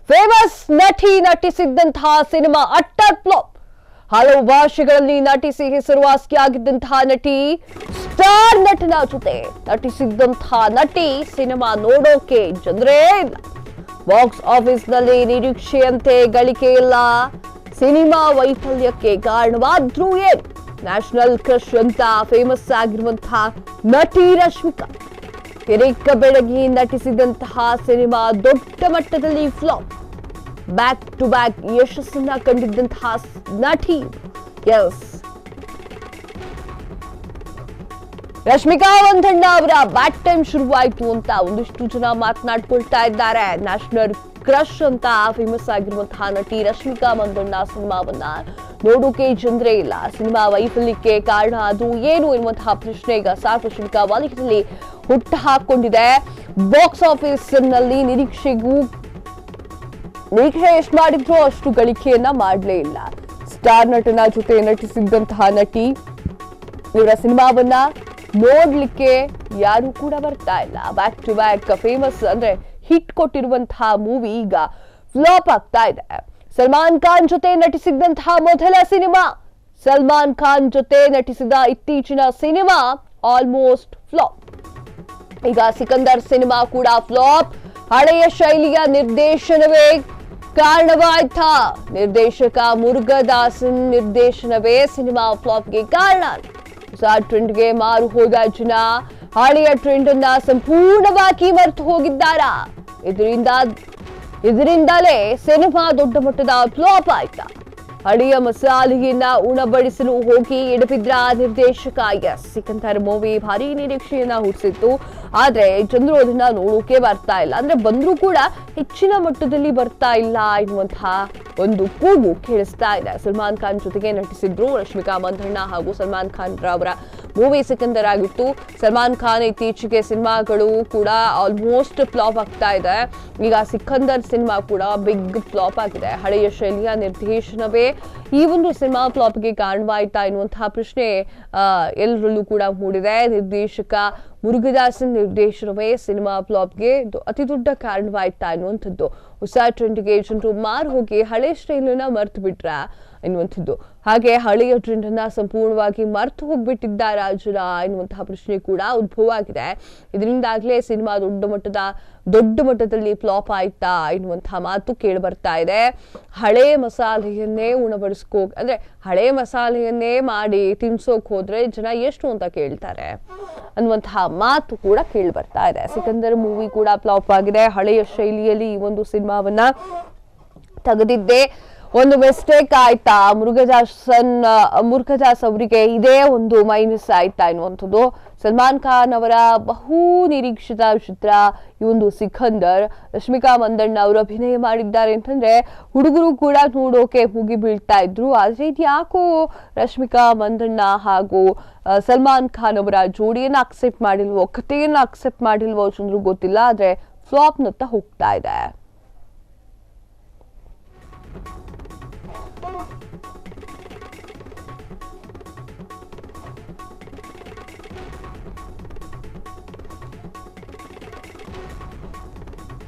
Famous ನಟಿ ನಟಿಸಿದ್ದಂತಹ cinema utter flap. ಹಲವು ಭಾಷೆಗಳಲ್ಲಿ ನಟಿಸಿ ಹೆಸರುವಾಸಿಯಾಗಿದ್ದಂತಹ ನಟಿ, ಸ್ಟಾರ್ ನಟನ ಜೊತೆ ನಟಿಸಿದ್ದಂತಹ ನಟಿ ಸಿನಿಮಾ ನೋಡೋಕೆ ಜನರೇ ಇಲ್ಲ. ಬಾಕ್ಸ್ ಆಫೀಸ್ ನಲ್ಲಿ ನಿರೀಕ್ಷೆಯಂತೆ ಗಳಿಕೆ ಇಲ್ಲ. ಸಿನಿಮಾ ವೈಫಲ್ಯಕ್ಕೆ ಕಾರಣವಾದ್ರೂ ಏನು? ನ್ಯಾಷನಲ್ ಕ್ರಶ್ ಅಂತ ಫೇಮಸ್ ಆಗಿರುವಂತಹ ನಟಿ ರಶ್ಮಿಕಾ ಕಿರಿಕ ಬೆಳಗಿ ನಟಿಸಿದಂತಹ ಸಿನಿಮಾ ದೊಡ್ಡ ಮಟ್ಟದಲ್ಲಿ ಫ್ಲಾಪ್. ಬ್ಯಾಕ್ ಟು ಬ್ಯಾಕ್ ಯಶಸ್ಸನ್ನ ಕಂಡಿದ್ದಂತಹ ನಟಿ ರಶ್ಮಿಕಾ ಮಂದಣ್ಣ ಅವರ ಬ್ಯಾಕ್ ಟೈಮ್ ಶುರುವಾಯಿತು ಅಂತ ಒಂದಿಷ್ಟು ಜನ ಮಾತನಾಡ್ಕೊಳ್ತಾ ಇದ್ದಾರೆ. ನ್ಯಾಷನಲ್ ಕ್ರಶ್ ಅಂತ ಫೇಮಸ್ ಆಗಿರುವಂತಹ ನಟಿ ರಶ್ಮಿಕಾ ಮಂದಣ್ಣ ಸಿನಿಮಾವನ್ನ ನೋಡೋಕೆ ಜನರೇ ಇಲ್ಲ. ಸಿನಿಮಾ ವೈಫಲ್ಯಕ್ಕೆ ಕಾರಣ ಅದು ಏನು ಎನ್ನುವಂತಹ ಪ್ರಶ್ನೆ ಈಗ ಸಾರ್ವಜನಿಕ ವಲಯದಲ್ಲಿ ಹುಟ್ಟು ಹಾಕೊಂಡಿದೆ. ಬಾಕ್ಸ್ ಆಫೀಸ್ ನಲ್ಲಿ ನಿರೀಕ್ಷೆ ಎಷ್ಟು ಮಾಡಿದ್ರು ಅಷ್ಟು ಗಳಿಕೆಯನ್ನ ಮಾಡಲೇ ಇಲ್ಲ. ಸ್ಟಾರ್ ನಟನ ಜೊತೆ ನಟಿಸಿದ್ದಂತಹ ನಟಿ ಇವರ ಸಿನಿಮಾವನ್ನ ನೋಡ್ಲಿಕ್ಕೆ ಯಾರು ಕೂಡ ಬರ್ತಾ ಇಲ್ಲ. ಬ್ಯಾಕ್ ಟು ಬ್ಯಾಕ್ ಫೇಮಸ್ ಅಂದ್ರೆ ಹಿಟ್ ಕೊಟ್ಟಿರುವಂತಹ ಮೂವಿ ಈಗ ಫ್ಲಾಪ್ ಆಗ್ತಾ ಇದೆ. ಸಲ್ಮಾನ್ ಖಾನ್ ಜೊತೆ ನಟಿಸಿದ್ದಂತಹ ಮೊದಲ ಸಿನಿಮಾ, ಸಲ್ಮಾನ್ ಖಾನ್ ಜೊತೆ ನಟಿಸಿದ ಇತ್ತೀಚಿನ ಸಿನಿಮಾ ಆಲ್ಮೋಸ್ಟ್ ಫ್ಲಾಪ್. ಈಗ ಸಿಕಂದರ್ ಸಿನಿಮಾ ಕೂಡ ಫ್ಲಾಪ್. ಹಳೆಯ ಶೈಲಿಯ ನಿರ್ದೇಶನವೇ ಕಾರಣವಾಯ್ತಾ? ನಿರ್ದೇಶಕ ಮುರುಗದಾಸನ್ ನಿರ್ದೇಶನವೇ ಸಿನಿಮಾ ಫ್ಲಾಪ್ಗೆ ಕಾರಣ. ಹೊಸ ಟ್ರೆಂಡ್ಗೆ ಮಾರು ಹೋದ ಜನ ಹಳೆಯ ಟ್ರೆಂಡ್ ಅನ್ನ ಸಂಪೂರ್ಣವಾಗಿ ಮರೆತು ಹೋಗಿದ್ದಾರಾ? ಇದರಿಂದಲೇ ಸಿನಿಮಾ ದೊಡ್ಡ ಮಟ್ಟದ ಫ್ಲಾಪ್ ಆಯ್ತಾ? ಹಳೆಯ ಮಸಾಲೆಯನ್ನ ಉಣಬಡಿಸಲು ಹೋಗಿ ಎಡಬಿದ್ರ ನಿರ್ದೇಶಕ. ಸಿಕಂದರ್ ಮೂವಿ ಭಾರಿ ನಿರೀಕ್ಷೆಯನ್ನ ಹುಟ್ಟಿಸಿತ್ತು, ಆದ್ರೆ ಜನರು ಅದನ್ನ ನೋಡೋಕೆ ಬರ್ತಾ ಇಲ್ಲ. ಅಂದ್ರೆ ಬಂದ್ರೂ ಕೂಡ ಹೆಚ್ಚಿನ ಮಟ್ಟದಲ್ಲಿ ಬರ್ತಾ ಇಲ್ಲ ಎನ್ನುವಂತಹ ಒಂದು ಕೂಗು ಕೇಳಿಸ್ತಾ ಇದೆ. ಸಲ್ಮಾನ್ ಖಾನ್ ಜೊತೆಗೆ ನಟಿಸಿದ್ರು ರಶ್ಮಿಕಾ ಮಂದಣ್ಣ ಹಾಗೂ ಸಲ್ಮಾನ್ ಖಾನ್ ಅವರ ಮೂವಿ ಸಿಕಂದರ್ ಆಗಿತ್ತು. ಸಲ್ಮಾನ್ ಖಾನ್ ಇತ್ತೀಚೆಗೆ ಸಿನಿಮಾಗಳು ಕೂಡ ಆಲ್ಮೋಸ್ಟ್ ಫ್ಲಾಪ್ ಆಗ್ತಾ ಇದೆ. ಈಗ ಸಿಕಂದರ್ ಸಿನಿಮಾ ಕೂಡ ಬಿಗ್ ಫ್ಲಾಪ್ ಆಗಿದೆ. ಹಳೆಯ ಶೈಲಿಯ ನಿರ್ದೇಶನವೇ ಈ ಒಂದು ಸಿನಿಮಾ ಫ್ಲಾಪ್ಗೆ ಕಾರಣವಾಯ್ತಾ ಎನ್ನುವಂತಹ ಪ್ರಶ್ನೆ ಎಲ್ಲರಲ್ಲೂ ಕೂಡ ಮೂಡಿದೆ. ನಿರ್ದೇಶಕ ಮುರುಗದಾಸನ್ ನಿರ್ದೇಶನವೇ ಸಿನಿಮಾ ಫ್ಲಾಪ್ಗೆ ಅತಿ ದೊಡ್ಡ ಕಾರಣವಾಯ್ತಾ ಎನ್ನುವಂಥದ್ದು. ಹೊಸ ಟ್ರೆಂಡ್ಗೆ ಜನರು ಮಾರು ಹೋಗಿ ಹಳೆ ಸ್ಟೈಲನ್ನ ಮರ್ತು ಬಿಟ್ರ ಎನ್ನುವಂಥದ್ದು. ಹಾಗೆ ಹಳೆಯ ಟ್ರೆಂಡ್ ಅನ್ನ ಸಂಪೂರ್ಣವಾಗಿ ಮರ್ತು ಹೋಗ್ಬಿಟ್ಟಿದ್ದಾರಾ ಜನ ಎನ್ನುವಂತಹ ಪ್ರಶ್ನೆ ಕೂಡ ಉದ್ಭವ ಆಗಿದೆ. ಇದರಿಂದಾಗಲೇ ಸಿನಿಮಾ ದೊಡ್ಡ ಮಟ್ಟದಲ್ಲಿ ಫ್ಲಾಪ್ ಆಯ್ತಾ ಎನ್ನುವಂತಹ ಮಾತು ಕೇಳಿ ಬರ್ತಾ ಇದೆ. ಹಳೆ ಮಸಾಲೆಯನ್ನೇ ಅಂದ್ರೆ ಹಳೆ ಮಸಾಲೆಯನ್ನೇ ಮಾಡಿ ತಿನ್ಸೋಕ್ ಹೋದ್ರೆ ಜನ ಎಷ್ಟು ಅಂತ ಕೇಳ್ತಾರೆ ಅನ್ನುವಂತಹ ಮಾತು ಕೂಡ ಕೇಳಿ ಬರ್ತಾ ಇದೆ. ಸಿಕಂದರ್ ಮೂವಿ ಕೂಡ ಫ್ಲಾಪ್ ಆಗಿದೆ. ಹಳೆಯ ಶೈಲಿಯಲ್ಲಿ ಈ ಒಂದು ಸಿನಿಮಾವನ್ನ ತೆಗೆದಿದ್ದೆ ಒಂದು ಮಿಸ್ಟೇಕ್ ಆಯ್ತಾ? ಮುರುಗದಾಸ್ ಅವರಿಗೆ ಇದೇ ಒಂದು ಮೈನಸ್ ಆಯ್ತಾ ಎನ್ನುವಂಥದ್ದು. ಸಲ್ಮಾನ್ ಖಾನ್ ಅವರ ಬಹು ನಿರೀಕ್ಷಿತ ಚಿತ್ರ ಈ ಒಂದು ಸಿಕಂದರ್. ರಶ್ಮಿಕಾ ಮಂದಣ್ಣ ಅವರು ಅಭಿನಯ ಮಾಡಿದ್ದಾರೆ ಅಂತಂದ್ರೆ ಹುಡುಗರು ಕೂಡ ನೋಡೋಕೆ ಮುಗಿ ಬೀಳ್ತಾ ಇದ್ರು. ಆದ್ರೆ ಇದು ಯಾಕೋ ರಶ್ಮಿಕಾ ಮಂದಣ್ಣ ಹಾಗೂ ಸಲ್ಮಾನ್ ಖಾನ್ ಅವರ ಜೋಡಿಯನ್ನ ಅಕ್ಸೆಪ್ಟ್ ಮಾಡಿಲ್ವೋ, ಕಥೆಯನ್ನ ಅಕ್ಸೆಪ್ಟ್ ಮಾಡಿಲ್ವೋ ಜನರು ಗೊತ್ತಿಲ್ಲ. ಆದ್ರೆ ಫ್ಲಾಪ್ ನತ್ತ ಹೋಗ್ತಾ ಇದೆ.